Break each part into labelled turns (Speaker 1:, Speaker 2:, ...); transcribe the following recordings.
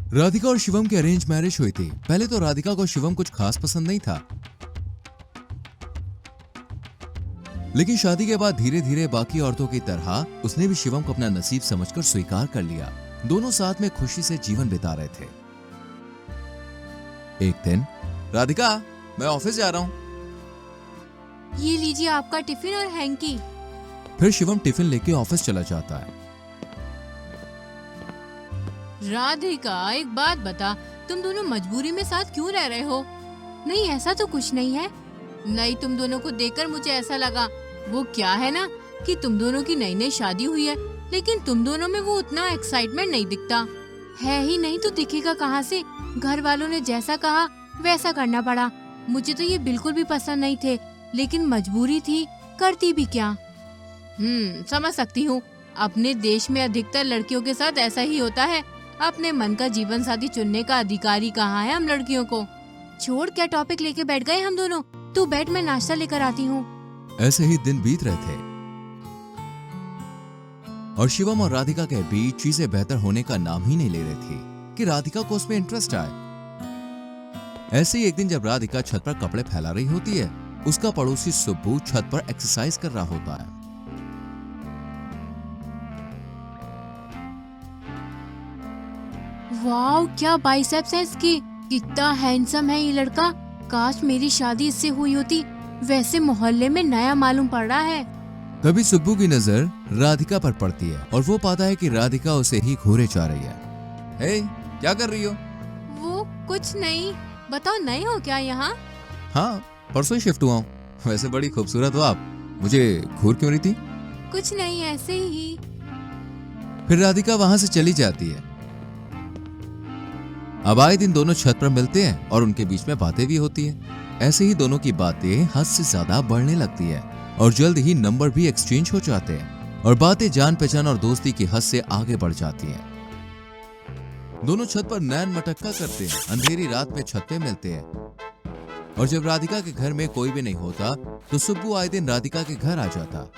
Speaker 1: राधिका और शिवम की arrange marriage हुई थी। पहले तो राधिका को शिवम कुछ खास पसंद नहीं था, लेकिन शादी के बाद धीरे धीरे बाकी औरतों की तरह उसने भी शिवम को अपना नसीब समझकर स्वीकार कर लिया। दोनों साथ में खुशी से जीवन बिता रहे थे। एक दिन, राधिका, मैं ऑफिस जा रहा हूँ।
Speaker 2: ये लीजिए आपका टिफिन और हैंकी।
Speaker 1: फिर शिवम टिफिन लेके ऑफिस चला जाता है।
Speaker 2: राधिका, एक बात बता, तुम दोनों मजबूरी में साथ क्यों रह रहे हो? नहीं, ऐसा तो कुछ नहीं है। नहीं, तुम दोनों को देखकर मुझे ऐसा लगा। वो क्या है ना कि तुम दोनों की नई नई शादी हुई है, लेकिन तुम दोनों में वो उतना एक्साइटमेंट नहीं दिखता है। ही नहीं तो दिखेगा कहाँ से? घर वालों ने जैसा कहा वैसा करना पड़ा। मुझे तो ये बिल्कुल भी पसंद नहीं थे, लेकिन मजबूरी थी, करती भी क्या। समझ सकती हूँ। अपने देश में अधिकतर लड़कियों के साथ ऐसा ही होता है। अपने मन का जीवन साथी चुनने का अधिकारी कहाँ है हम लड़कियों को। छोड़, क्या टॉपिक लेके बैठ गए हम दोनों। तू बैठ, मैं नाश्ता लेकर आती हूँ।
Speaker 1: ऐसे ही दिन बीत रहे थे और शिवम और राधिका के बीच चीजें बेहतर होने का नाम ही नहीं ले रही थी कि राधिका को उसमें इंटरेस्ट आए। ऐसे ही एक दिन जब राधिका छत पर कपड़े फैला रही होती है, उसका पड़ोसी सुब्बू छत पर एक्सरसाइज कर रहा होता है।
Speaker 2: वाह, क्या बाइसेप्स है इसकी। कितना हैंडसम है ये लड़का। काश मेरी शादी इससे हुई होती। वैसे मोहल्ले में नया मालूम पड़ रहा है।
Speaker 1: तभी सुब्बू की नजर राधिका पर पड़ती है और वो पाता है कि राधिका उसे ही घूरे जा रही है। हे, क्या कर रही हो?
Speaker 2: वो कुछ नहीं। बताओ, नए हो क्या यहाँ?
Speaker 1: हाँ, परसों ही शिफ्ट हुआ हूँ। वैसे बड़ी खूबसूरत हो आप। मुझे घूर क्यों रही थी?
Speaker 2: कुछ नहीं, ऐसे ही।
Speaker 1: फिर राधिका वहां से चली जाती है। अब आए दिन दोनों छत पर मिलते हैं और उनके बीच में बातें भी होती हैं। ऐसे ही दोनों की बातें हद से ज्यादा बढ़ने लगती है और जल्द ही नंबर भी एक्सचेंज हो जाते हैं और बातें जान पहचान और दोस्ती की हद से आगे बढ़ जाती हैं। दोनों छत पर नैन मटक्का करते हैं। अंधेरी रात में छत पे मिलते हैं और जब राधिका के घर में कोई भी नहीं होता तो सुब्बू आए दिन राधिका के घर आ जाता।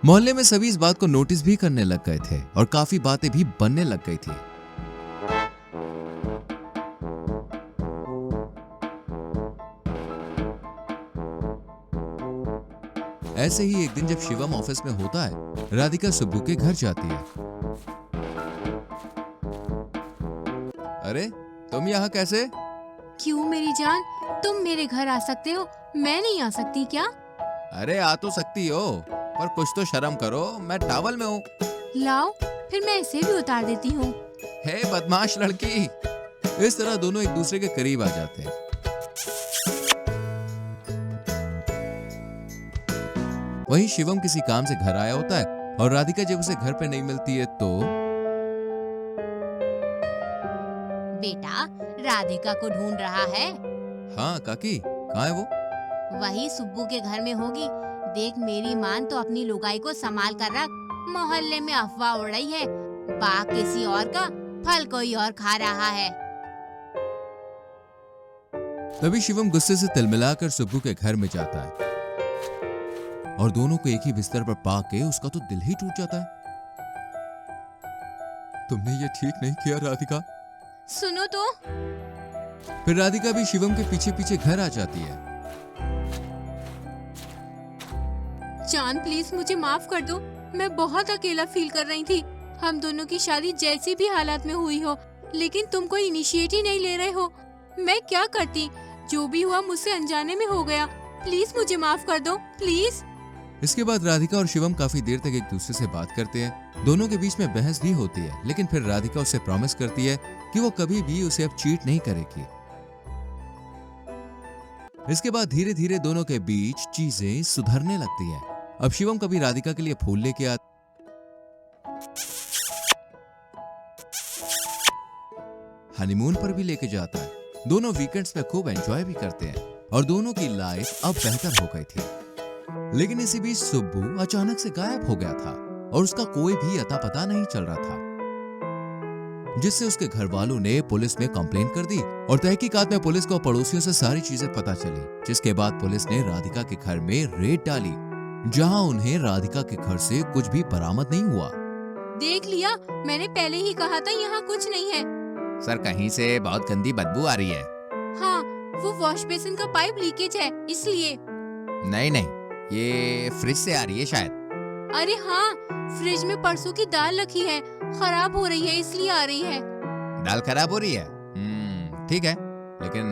Speaker 1: मोहल्ले में सभी इस बात को नोटिस भी करने लग गए थे और काफी बातें भी बनने लग गई थी। ऐसे ही एक दिन जब शिवम ऑफिस में होता है, राधिका सुब्बू के घर जाती है। अरे, तुम यहाँ कैसे?
Speaker 2: क्यों मेरी जान, तुम मेरे घर आ सकते हो, मैं नहीं आ सकती क्या?
Speaker 1: अरे, आ तो सकती हो, पर कुछ तो शर्म करो, मैं टॉवल में हूँ।
Speaker 2: लाओ, फिर मैं इसे भी उतार देती हूँ।
Speaker 1: हे बदमाश लड़की। इस तरह दोनों एक दूसरे के करीब आ जाते हैं। वहीं शिवम किसी काम से घर आया होता है और राधिका जब उसे घर पे नहीं मिलती है तो
Speaker 2: बेटा, राधिका को ढूंढ रहा है।
Speaker 1: हाँ काकी, कहाँ है वो?
Speaker 2: वही सुब्बू के घर में होगी। देख, मेरी मान तो अपनी लुगाई को संभाल कर रख। मोहल्ले में अफवाह उड़ रही है, बाग किसी और का, फल कोई और खा रहा है।
Speaker 1: तभी शिवम गुस्से से तिलमिलाकर सुब्बू के घर में जाता है और दोनों को एक ही बिस्तर पर पाके उसका तो दिल ही टूट जाता है। तुमने ये ठीक नहीं किया राधिका।
Speaker 2: सुनो तो।
Speaker 1: फिर राधिका भी शिवम के पीछे पीछे घर आ जाती है।
Speaker 2: जान, प्लीज मुझे माफ कर दो। मैं बहुत अकेला फील कर रही थी। हम दोनों की शादी जैसी भी हालात में हुई हो, लेकिन तुम कोई इनिशिएट ही नहीं ले रहे हो। मैं क्या करती? जो भी हुआ मुझसे अनजाने में हो गया। प्लीज मुझे माफ कर दो, प्लीज।
Speaker 1: इसके बाद राधिका और शिवम काफी देर तक एक दूसरे से बात करते हैं। दोनों के बीच में बहस भी होती है, लेकिन फिर राधिका उसे प्रॉमिस करती है कि वो कभी भी उसे अब चीट नहीं करेगी। इसके बाद धीरे धीरे दोनों के बीच चीजें सुधरने लगती हैं। अब शिवम कभी राधिका के लिए फूल लेके आता, हनीमून पर भी लेके जाता है। दोनों वीकेंड्स पे खूब एंजॉय भी करते हैं और दोनों की लाइफ अब बेहतर हो गई थी। लेकिन इसी बीच सुब्बू अचानक से गायब हो गया था और उसका कोई भी अता पता नहीं चल रहा था। जिससे उसके घर वालों ने पुलिस में कंप्लेन कर दी और तहकीकात में पुलिस को पड़ोसियों से सारी चीजें पता चली, जिसके बाद पुलिस ने राधिका के घर में रेड डाली, जहां उन्हें राधिका के घर से कुछ भी बरामद नहीं हुआ।
Speaker 2: देख लिया, मैंने पहले ही कहा था यहाँ कुछ नहीं है।
Speaker 1: सर, कहीं से बहुत गंदी बदबू आ रही है।
Speaker 2: हाँ, वो वॉश बेसिन का पाइप लीकेज है इसलिए।
Speaker 1: नहीं नहीं, ये फ्रिज से आ रही है शायद।
Speaker 2: अरे हाँ, फ्रिज में परसों की दाल रखी है, खराब हो रही है इसलिए आ रही है।
Speaker 1: दाल खराब हो रही है? ठीक है, लेकिन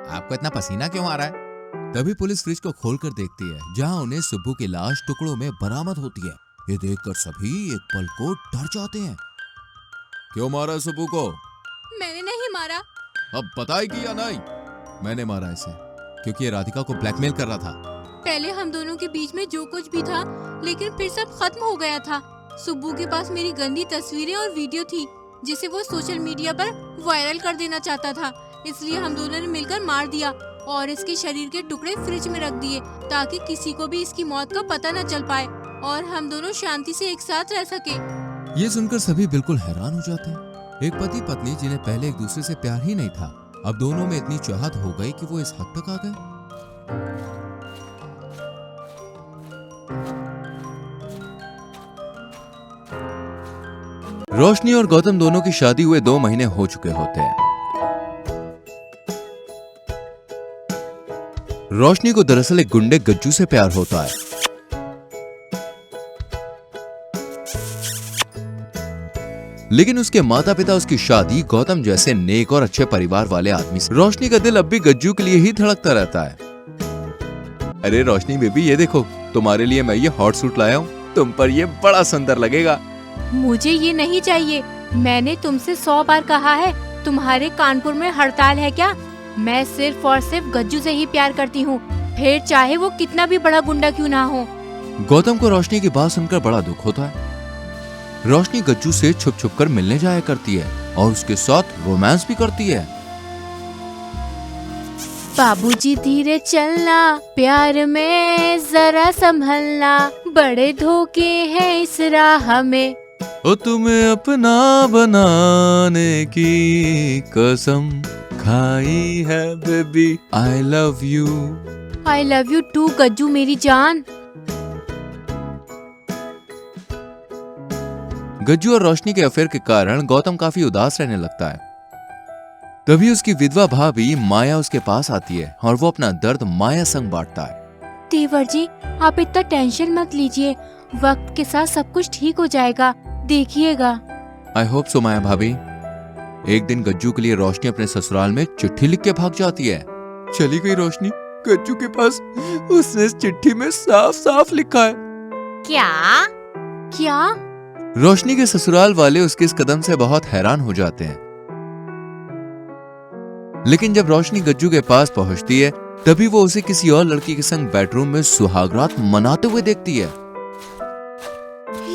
Speaker 1: आपको इतना पसीना क्यों आ रहा है? तभी पुलिस फ्रिज को खोलकर देखती है, जहां उन्हें सुब्बू की लाश टुकड़ों में बरामद होती है। ये देखकर सभी एक पल को डर जाते हैं। क्यों मारा सुब्बू को?
Speaker 2: मैंने नहीं मारा।
Speaker 1: अब बताएगी या नहीं? मैंने मारा इसे, क्योंकि ये राधिका को ब्लैकमेल कर रहा था।
Speaker 2: पहले हम दोनों के बीच में जो कुछ भी था, लेकिन फिर सब खत्म हो गया था। सुब्बू के पास मेरी गंदी तस्वीरें और वीडियो थी, जिसे वो सोशल मीडिया पर वायरल कर देना चाहता था, इसलिए हम दोनों ने मिलकर मार दिया और इसके शरीर के टुकड़े फ्रिज में रख दिए ताकि किसी को भी इसकी मौत का पता न चल पाए और हम दोनों शांति से एक साथ रह सके।
Speaker 1: ये सुनकर सभी बिल्कुल हैरान हो जाते हैं। एक पति पत्नी जिन्हें पहले एक दूसरे से प्यार ही नहीं था, अब दोनों में इतनी चाहत हो गई कि वो इस हद तक आ गए। रोशनी और गौतम दोनों की शादी हुए 2 महीने हो चुके होते हैं। रोशनी को दरअसल एक गुंडे गज्जू से प्यार होता है। लेकिन उसके माता पिता उसकी शादी गौतम जैसे नेक और अच्छे परिवार वाले आदमी से। रोशनी का दिल अब भी गज्जू के लिए ही धड़कता रहता है। अरे रोशनी बेबी, ये देखो, तुम्हारे लिए मैं ये हॉट सूट लाया हूँ, तुम पर ये बड़ा सुंदर लगेगा।
Speaker 2: मुझे ये नहीं चाहिए। मैंने तुमसे 100 बार कहा है, तुम्हारे कानपुर में हड़ताल है क्या? मैं सिर्फ और सिर्फ गज्जू से ही प्यार करती हूँ, फिर चाहे वो कितना भी बड़ा गुंडा क्यों ना हो।
Speaker 1: गौतम को रोशनी की बात सुनकर बड़ा दुख होता है। रोशनी गज्जू से छुप छुप कर मिलने जाया करती है और उसके साथ रोमांस भी करती है।
Speaker 2: बाबूजी धीरे चलना, प्यार में जरा संभलना, बड़े धोखे हैं इस राह में।
Speaker 1: ओ तुम्हें अपना बनाने की कसम खाई है baby, I love you.
Speaker 2: I love you too Gajju मेरी जान।
Speaker 1: गज्जू और रोशनी के अफेयर के कारण गौतम काफी उदास रहने लगता है। तभी उसकी विधवा भाभी माया उसके पास आती है और वो अपना दर्द माया संग बांटता है।
Speaker 2: देवर जी, आप इतना टेंशन मत लीजिए, वक्त के साथ सब कुछ ठीक हो जाएगा, देखिएगा।
Speaker 1: आई होप सो माया भाभी। एक दिन गज्जू के लिए रोशनी अपने ससुराल में चिट्ठी लिख के भाग जाती है। चली गई रोशनी गज्जू के पास। उसने इस चिट्ठी में साफ साफ लिखा है।
Speaker 2: क्या?
Speaker 1: रोशनी के ससुराल वाले उसके इस कदम से बहुत हैरान हो जाते हैं। लेकिन जब रोशनी गज्जू के पास पहुंचती है, तभी वो उसे किसी और लड़की के संग बेडरूम में सुहागरात मनाते हुए देखती है।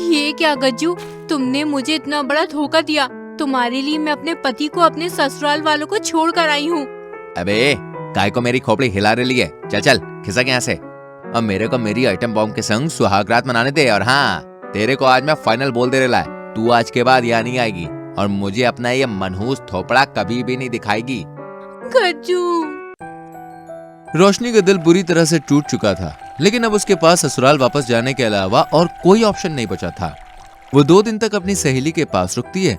Speaker 2: ये क्या गज्जू, तुमने मुझे इतना बड़ा धोखा दिया। तुम्हारे लिए मैं अपने पति को अपने ससुराल वालों को छोड़ कर आई हूँ।
Speaker 1: अबे काय को मेरी खोपड़ी हिला रही है? चल चल खिसक यहाँ से। अब मेरे को मेरी आइटम बॉम्ब के संग सुहागरात मनाने दे। और हाँ, तेरे को आज मैं फाइनल बोल दे रहा है, तू आज के बाद यहाँ नहीं आएगी और मुझे अपना ये मनहूस थोपड़ा कभी भी नहीं दिखाएगी।
Speaker 2: गज्जू।
Speaker 1: रोशनी का दिल बुरी तरह से टूट चुका था, लेकिन अब उसके पास ससुराल वापस जाने के अलावा और कोई ऑप्शन नहीं बचा था। वो 2 दिन तक अपनी सहेली के पास रुकती है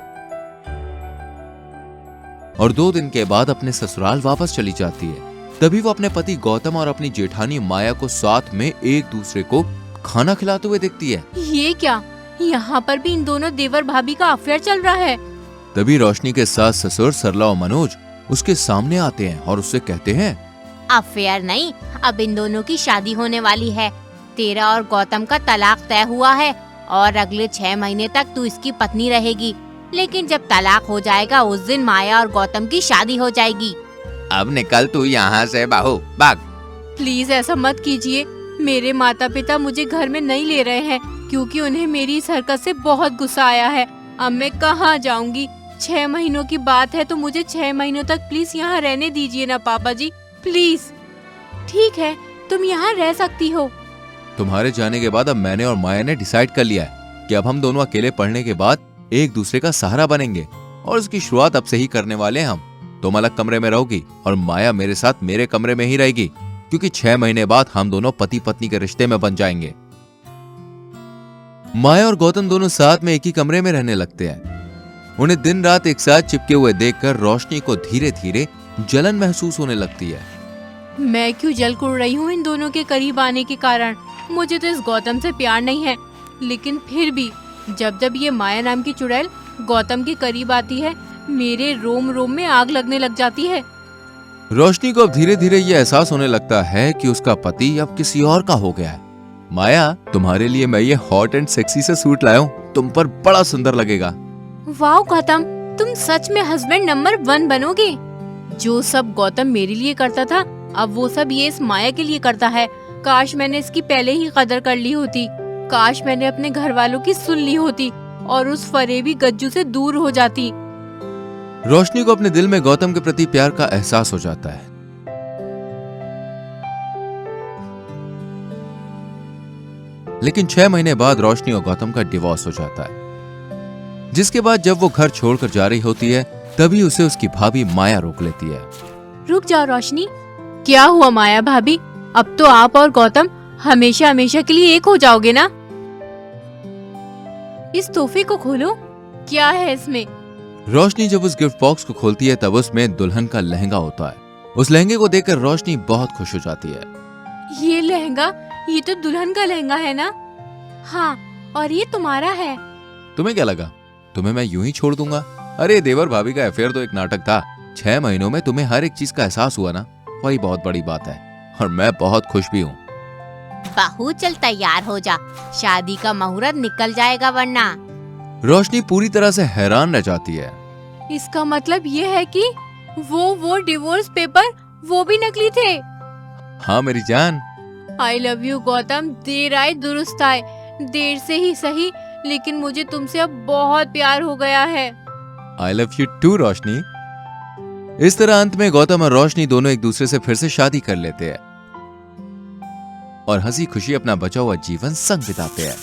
Speaker 1: और 2 दिन के बाद अपने ससुराल वापस चली जाती है। तभी वो अपने पति गौतम और अपनी जेठानी माया को साथ में एक दूसरे को खाना खिलाते हुए देखती है।
Speaker 2: ये क्या, यहाँ पर भी इन दोनों देवर भाभी का अफेयर चल रहा है।
Speaker 1: तभी रोशनी के सास ससुर सरला और मनोज उसके सामने आते हैं और उससे कहते हैं,
Speaker 2: अफेयर नहीं, अब इन दोनों की शादी होने वाली है। तेरा और गौतम का तलाक तय हुआ है और अगले 6 महीने तक तू इसकी पत्नी रहेगी। लेकिन जब तलाक हो जाएगा उस दिन माया और गौतम की शादी हो जाएगी।
Speaker 1: अब निकल तू यहाँ से बाहू, भाग।
Speaker 2: प्लीज ऐसा मत कीजिए। मेरे माता पिता मुझे घर में नहीं ले रहे हैं क्योंकि उन्हें मेरी इस हरकत से बहुत गुस्सा आया है। अब मैं कहाँ जाऊँगी? 6 महीनों की बात है तो मुझे 6 महीनों तक प्लीज यहाँ रहने दीजिए ना पापा जी, प्लीज। ठीक है, तुम यहाँ रह सकती हो।
Speaker 1: तुम्हारे जाने के बाद अब मैंने और माया ने डिसाइड कर लिया है कि अब हम दोनों अकेले पढ़ने के बाद एक दूसरे का सहारा बनेंगे और उसकी शुरुआत अब से ही करने वाले हैं हम। तुम अलग कमरे में रहोगी और माया मेरे साथ मेरे कमरे में ही रहेगी, क्योंकि 6 महीने बाद हम दोनों पति पत्नी के रिश्ते में बन जाएंगे। माया और गौतम दोनों साथ में एक ही कमरे में रहने लगते हैं। उन्हें दिन रात एक साथ चिपके हुए देखकर रोशनी को धीरे धीरे जलन महसूस होने लगती है।
Speaker 2: मैं क्यों जल कुड़ रही हूँ इन दोनों के करीब आने के कारण। मुझे तो इस गौतम से प्यार नहीं है, लेकिन फिर भी जब जब ये माया नाम की चुड़ैल गौतम के करीब आती है, मेरे रोम रोम में आग लगने लग जाती है।
Speaker 1: रोशनी को अब धीरे धीरे ये एहसास होने लगता है कि उसका पति अब किसी और का हो गया है। माया, तुम्हारे लिए मैं ये हॉट एंड सेक्सी से सूट लाया हूँ, तुम पर बड़ा सुंदर लगेगा।
Speaker 2: वाह गौतम, तुम सच में हस्बैंड नंबर 1 बनोगे। जो सब गौतम मेरे लिए करता था, अब वो सब ये इस माया के लिए करता है। काश मैंने इसकी पहले ही कदर कर ली होती। काश मैंने अपने घर वालों की सुन ली होती और उस फरेबी गज्जू से दूर हो जाती।
Speaker 1: रोशनी को अपने दिल में गौतम के प्रति प्यार का एहसास हो जाता है। लेकिन 6 महीने बाद रोशनी और गौतम का डिवोर्स हो जाता है, जिसके बाद जब वो घर छोड़कर जा रही होती है, तभी उसे उसकी भाभी माया रोक लेती है।
Speaker 2: रुक जाओ रोशनी। क्या हुआ माया भाभी? अब तो आप और गौतम हमेशा हमेशा के लिए एक हो जाओगे ना? इस तोहफे को खोलो, क्या है इसमें?
Speaker 1: रोशनी जब उस गिफ्ट बॉक्स को खोलती है, तब उसमें दुल्हन का लहंगा होता है। उस लहंगे को देखकर रोशनी बहुत खुश हो जाती है।
Speaker 2: ये लहंगा, ये तो दुल्हन का लहंगा है ना? हाँ, और ये तुम्हारा है।
Speaker 1: तुम्हें क्या लगा तुम्हें मैं यूं ही छोड़ दूंगा? अरे देवर भाभी का अफेयर तो एक नाटक था। 6 महीनों में तुम्हें हर एक चीज का एहसास हुआ ना, वही बहुत बड़ी बात है, और मैं बहुत खुश भी हूँ।
Speaker 3: बहू चल तैयार हो जा, शादी का मुहूर्त निकल जाएगा वरना।
Speaker 1: रोशनी पूरी तरह से हैरान रह जाती है।
Speaker 2: इसका मतलब ये है कि वो डिवोर्स पेपर वो भी नकली थे।
Speaker 1: हाँ मेरी जान।
Speaker 2: आई लव यू गौतम, देर आए दुरुस्त आए। देर से ही सही, लेकिन मुझे तुमसे अब बहुत प्यार हो गया है।
Speaker 1: आई लव यू टू रोशनी। इस तरह अंत में गौतम और रोशनी दोनों एक दूसरे से फिर से शादी कर लेते हैं और हंसी खुशी अपना बचा हुआ जीवन संग बिताते हैं।